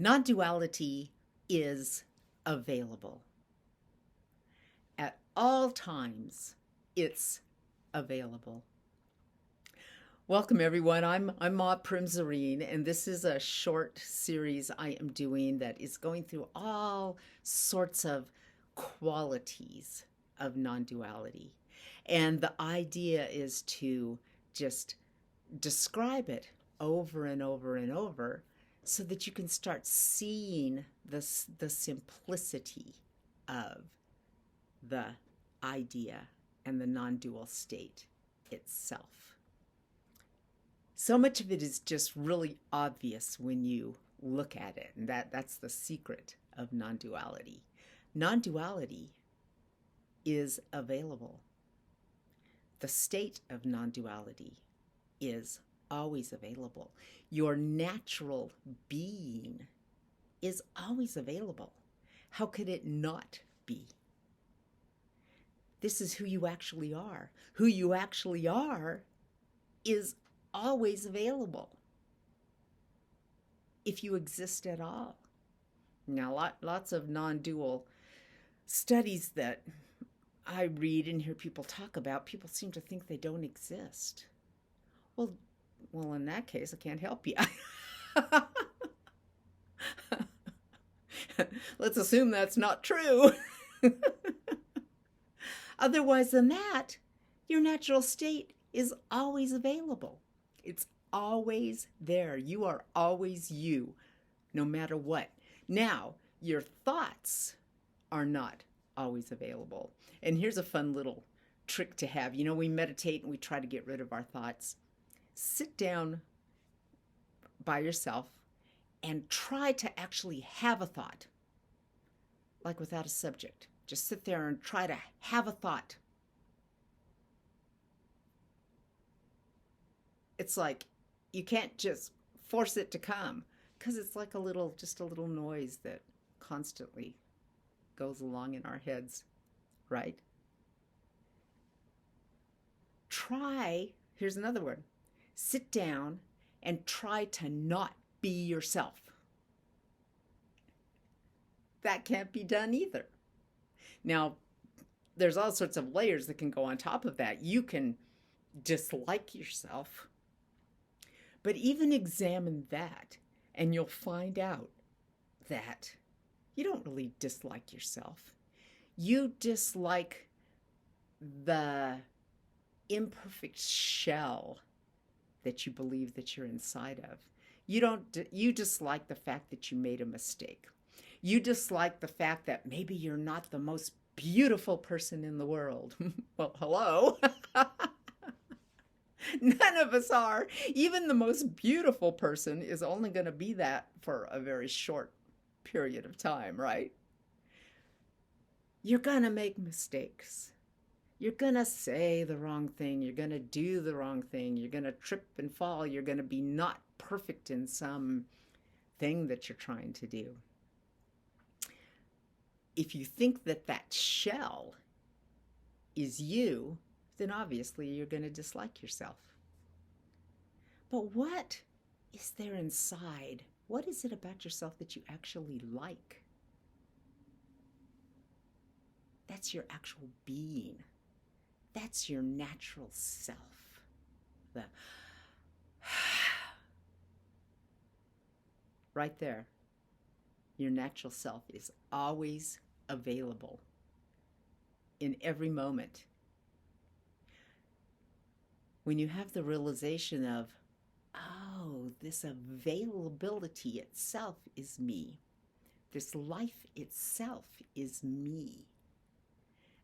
Non-duality is available. At all times, it's available. Welcome, everyone. I'm Ma Primzarine, and this is a short series I am doing that is going through all sorts of qualities of non-duality. And the idea is to just describe it over and over and over so that you can start seeing the simplicity of the idea and the non-dual state itself. So much of it is just really obvious when you look at it, and that's the secret of non-duality. Non-duality is available. The state of non-duality is always available. Your natural being is always available. How could it not be? This is who you actually are. Who you actually are is always available if you exist at all. Now, lots of non-dual studies that I read and hear people talk about, people seem to think they don't exist. Well, in that case, I can't help you. Let's assume that's not true. Otherwise than that, your natural state is always available. It's always there. You are always you, no matter what. Now, your thoughts are not always available. And here's a fun little trick to have. You know, we meditate and we try to get rid of our thoughts. Sit down by yourself and try to actually have a thought, like without a subject. Just sit there and try to have a thought. It's like you can't just force it to come because it's like just a little noise that constantly goes along in our heads, right? Here's another word. Sit down and try to not be yourself. That can't be done either. Now, there's all sorts of layers that can go on top of that. You can dislike yourself, but even examine that and you'll find out that you don't really dislike yourself. You dislike the imperfect shell that you believe that you're inside of. You dislike the fact that you made a mistake. You dislike the fact that maybe you're not the most beautiful person in the world. Well, hello. None of us are. Even the most beautiful person is only going to be that for a very short period of time, right? You're going to make mistakes. You're going to say the wrong thing. You're going to do the wrong thing. You're going to trip and fall. You're going to be not perfect in some thing that you're trying to do. If you think that that shell is you, then obviously you're going to dislike yourself. But what is there inside? What is it about yourself that you actually like? That's your actual being. That's your natural self. Right there. Your natural self is always available in every moment. When you have the realization of, oh, this availability itself is me, this life itself is me,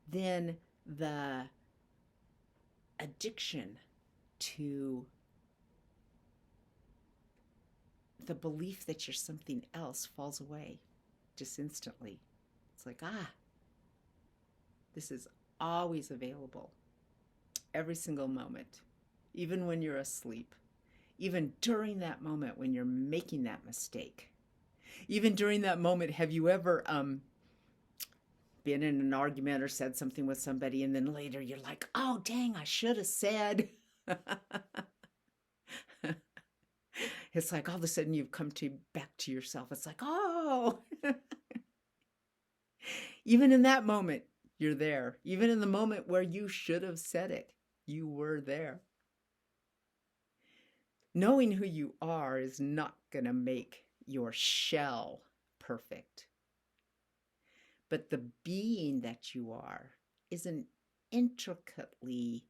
then the addiction to the belief that you're something else falls away just instantly. It's like, this is always available every single moment, even when you're asleep, even during that moment when you're making that mistake, even during that moment. Have you ever been in an argument or said something with somebody and then later you're like, oh, dang, I should have said. It's like all of a sudden you've come back to yourself. It's like, oh, even in that moment, you're there. Even in the moment where you should have said it, you were there. Knowing who you are is not going to make your shell perfect. But the being that you are is an intricately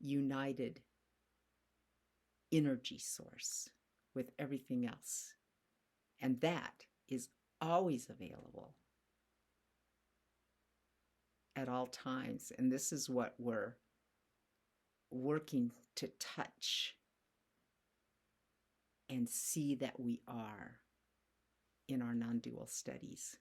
united energy source with everything else. And that is always available at all times. And this is what we're working to touch and see that we are in our non-dual studies.